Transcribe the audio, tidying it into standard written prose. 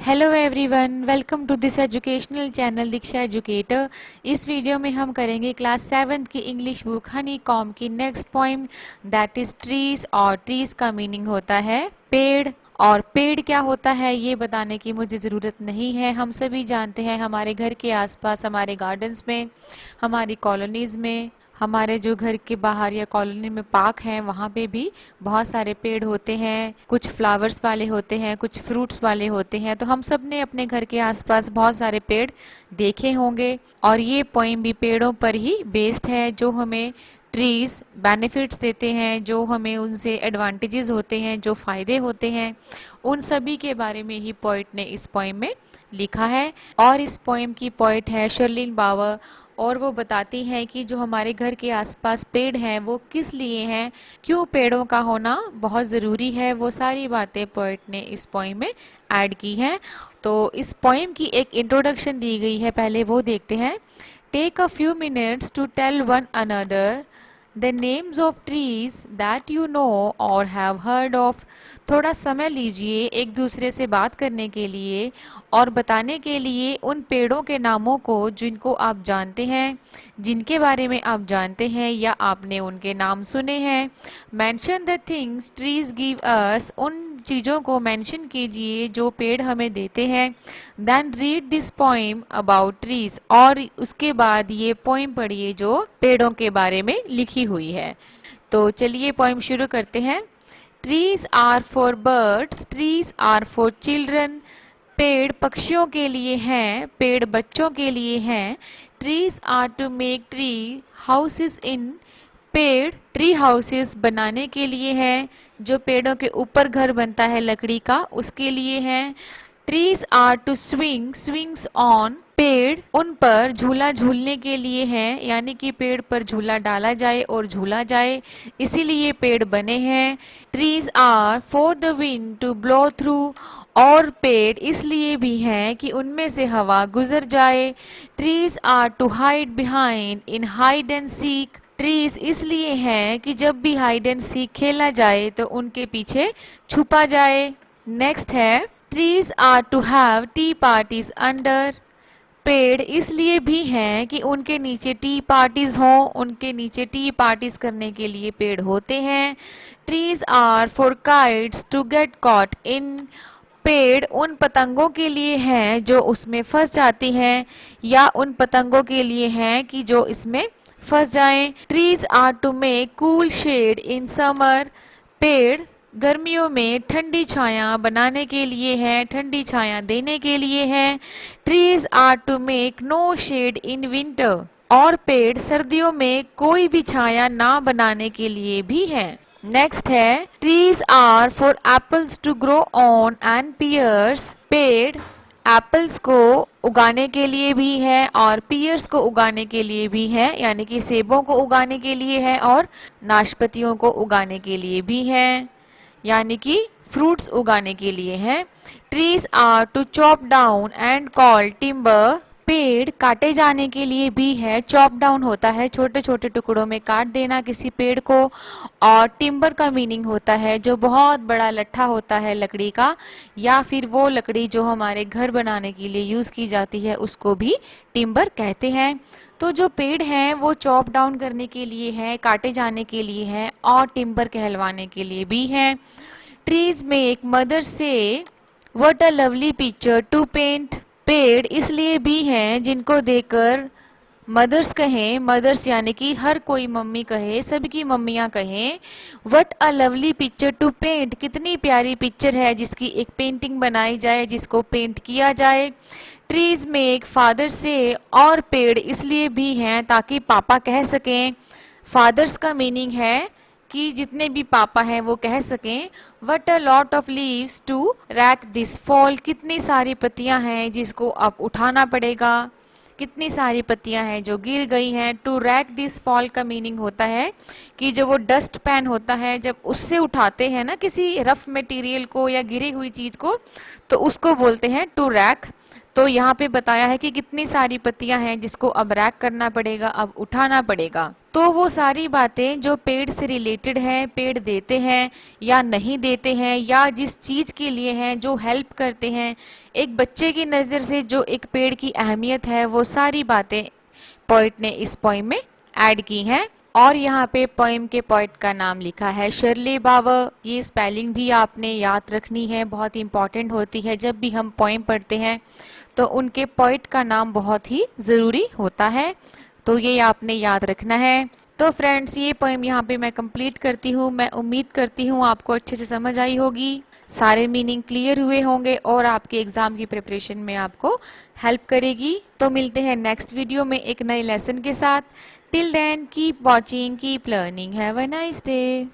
Hello everyone, welcome to this educational channel Diksha educator. इस video में हम करेंगे क्लास 7th की इंग्लिश बुक हनी कॉम की next poem that is trees. और ट्रीज का मीनिंग होता है पेड़। और पेड़ क्या होता है ये बताने की मुझे ज़रूरत नहीं है, हम सभी जानते हैं। हमारे घर के आसपास, हमारे गार्डन्स में, हमारी कॉलोनीज़ में, हमारे जो घर के बाहर या कॉलोनी में पार्क हैं वहाँ पे भी बहुत सारे पेड़ होते हैं। कुछ फ्लावर्स वाले होते हैं, कुछ फ्रूट्स वाले होते हैं। तो हम सब ने अपने घर के आसपास बहुत सारे पेड़ देखे होंगे। और ये पोइम भी पेड़ों पर ही बेस्ड है, जो हमें ट्रीज बेनिफिट्स देते हैं, जो हमें उनसे एडवांटेजेस होते हैं, जो फ़ायदे होते हैं, उन सभी के बारे में ही पोइट ने इस पोइम में लिखा है। और इस पोइम की पोइट है शर्लिन बावर। और वो बताती हैं कि जो हमारे घर के आसपास पेड़ हैं वो किस लिए हैं, क्यों पेड़ों का होना बहुत ज़रूरी है। वो सारी बातें पोइट ने इस पोइम में ऐड की हैं। तो इस पोइम की एक इंट्रोडक्शन दी गई है, पहले वो देखते हैं। Take a few minutes to tell one another the names of trees that you know or have heard of. थोड़ा समय लीजिए एक दूसरे से बात करने के लिए और बताने के लिए उन पेड़ों के नामों को जिनको आप जानते हैं, जिनके बारे में आप जानते हैं या आपने उनके नाम सुने हैं। Mention the things trees give us. उन चीज़ों को मेंशन कीजिए जो पेड़ हमें देते हैं। Then read this poem about trees. और उसके बाद ये पोइम पढ़िए जो पेड़ों के बारे में लिखी हुई है। तो चलिए पोइम शुरू करते हैं। Trees are for birds, trees are for children. पेड़ पक्षियों के लिए हैं, पेड़ बच्चों के लिए हैं। Trees are to make tree houses in. पेड़ ट्री हाउसेस बनाने के लिए हैं, जो पेड़ों के ऊपर घर बनता है लकड़ी का, उसके लिए हैं। Trees are to swing swings on. पेड़ उन पर झूला झूलने के लिए हैं, यानी कि पेड़ पर झूला डाला जाए और झूला जाए, इसीलिए पेड़ बने हैं। Trees are for the wind to blow through. और पेड़ इसलिए भी हैं कि उनमें से हवा गुजर जाए। Trees are to hide behind in hide and seek. Trees इसलिए हैं कि जब भी हाइड एंड सीक खेला जाए तो उनके पीछे छुपा जाए। नेक्स्ट है trees are to have tea parties under. पेड़ इसलिए भी हैं कि उनके नीचे टी पार्टीज हों, उनके नीचे टी पार्टीज करने के लिए पेड़ होते हैं। Trees are for kites to get caught in. पेड़ उन पतंगों के लिए हैं जो उसमें फंस जाती हैं, या उन पतंगों के लिए हैं कि जो इसमें फंस जाएं। Trees are to make cool shade in summer. पेड़ गर्मियों में ठंडी छाया बनाने के लिए हैं, ठंडी छाया देने के लिए हैं। Trees are to make no shade in winter. और पेड़ सर्दियों में कोई भी छाया ना बनाने के लिए भी हैं। नेक्स्ट है trees are for apples to grow on and pears. पेड़ एप्पल्स को उगाने के लिए भी है और पियर्स को उगाने के लिए भी है, यानी कि सेबों को उगाने के लिए है और नाशपातियों को उगाने के लिए भी है, यानी कि फ्रूट्स उगाने के लिए हैं। Trees are to chop down and call timber. पेड़ काटे जाने के लिए भी है। चॉप डाउन होता है छोटे छोटे टुकड़ों में काट देना किसी पेड़ को। और टिम्बर का मीनिंग होता है जो बहुत बड़ा लट्ठा होता है लकड़ी का, या फिर वो लकड़ी जो हमारे घर बनाने के लिए यूज़ की जाती है, उसको भी टिम्बर कहते हैं। तो जो पेड़ हैं वो चॉप डाउन करने के लिए है, काटे जाने के लिए है, और टिम्बर कहलवाने के लिए भी है। ट्रीज मेक मदर से what a lovely picture to paint. पेड़ इसलिए भी हैं जिनको देखकर मदर्स कहें, मदर्स यानी कि हर कोई मम्मी कहे, सबकी मम्मियाँ कहें what a lovely picture to paint. कितनी प्यारी पिक्चर है जिसकी एक पेंटिंग बनाई जाए, जिसको पेंट किया जाए। ट्रीज मेक फादर से। और पेड़ इसलिए भी हैं ताकि पापा कह सकें। फादर्स का मीनिंग है कि जितने भी पापा हैं वो कह सकें what a lot of leaves to rake this fall. कितनी सारी पत्तियां हैं जिसको अब उठाना पड़ेगा, कितनी सारी पत्तियां हैं जो गिर गई हैं। टू रैक दिस फॉल का मीनिंग होता है कि जो वो डस्ट पैन होता है, जब उससे उठाते हैं ना किसी रफ मटेरियल को या गिरी हुई चीज़ को, तो उसको बोलते हैं टू रैक। तो यहाँ पे बताया है कि कितनी सारी पत्तियां हैं जिसको अब रैक करना पड़ेगा, अब उठाना पड़ेगा। तो वो सारी बातें जो पेड़ से रिलेटेड हैं, पेड़ देते हैं या नहीं देते हैं, या जिस चीज़ के लिए हैं, जो हेल्प करते हैं, एक बच्चे की नज़र से जो एक पेड़ की अहमियत है, वो सारी बातें पोइट ने इस पोइम में ऐड की हैं। और यहाँ पे पोइम के पोइट का नाम लिखा है शर्ले बावर। ये स्पेलिंग भी आपने याद रखनी है, बहुत इंपॉर्टेंट होती है। जब भी हम पोइम पढ़ते हैं तो उनके पोइट का नाम बहुत ही ज़रूरी होता है, तो ये आपने याद रखना है। तो फ्रेंड्स, ये पोइम यहाँ पे मैं कंप्लीट करती हूँ। मैं उम्मीद करती हूँ आपको अच्छे से समझ आई होगी, सारे मीनिंग क्लियर हुए होंगे और आपके एग्ज़ाम की प्रिपरेशन में आपको हेल्प करेगी। तो मिलते हैं नेक्स्ट वीडियो में एक नए लेसन के साथ। Till then keep watching, keep learning, have a nice day.